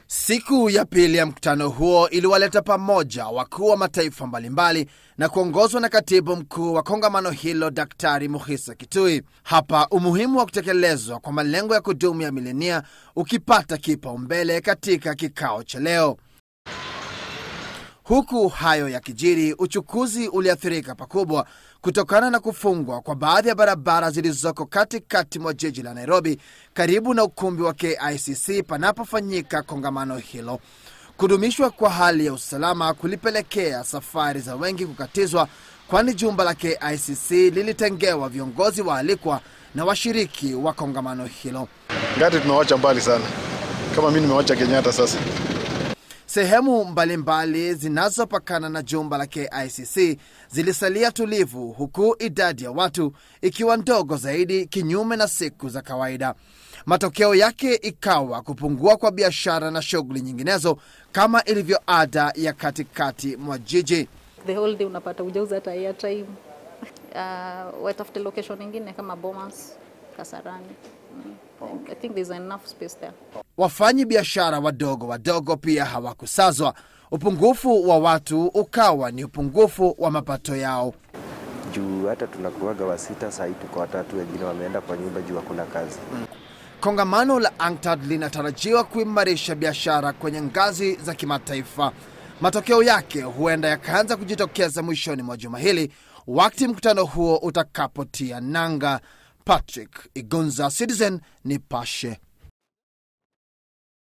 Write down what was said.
Siku ya pili ya mkutano huo iliwaleta pamoja wakuu wa mataifa mbalimbali na kuongozwa na katibu mkuu wa kongamano hilo Daktari Mukhisa Kitui. Hapa umuhimu wa kutekelezwa kwa malengo ya kudumu ya milenia ukipata kipaumbele katika kikao cha leo. Huku hayo ya kijiri, uchukuzi uliathirika pakubwa kutokana na kufungwa kwa baadhi ya barabara zilizoko katikati mwa jiji la Nairobi karibu na ukumbi wa KICC panapofanyika kongamano hilo. Kudumishwa kwa hali ya usalama kulipelekea safari za wengi kukatizwa, kwani jumba la KICC lilitengewa viongozi waalikwa na washiriki wa kongamano hilo. Ngati tunawacha mbali sana. Kama mimi nimewacha Kenyatta sasa. Sehemu mbalimbali zinazopakana na jumba la KICC zilisalia tulivu, huku idadi ya watu ikiwa ndogo zaidi kinyume na siku za kawaida. Matokeo yake ikawa kupungua kwa biashara na shughuli nyinginezo kama ilivyo ada ya katikati mwa jiji. The whole day unapata ujauza hata airtime. Watafute location nyingine kama Bomas, Kasarani. I think there's enough space there. Wafanyi biashara wadogo pia hawakusazwa. Upungufu wa watu ukawa ni upungufu wa mapato yao. Juu hata tunakuaga wa sita, sasa tuko watatu, wengine wameenda kwa nyumba juu hakuna kazi. Kongamano la UNCTAD linatarajiwa kuimarisha biashara kwenye ngazi za kimataifa. Matokeo yake huenda yakaanza kujitokeza mwishoni mwa juma hili wakati mkutano huo utakapotia nanga. Patrick Igunza, Citizen Nipashe.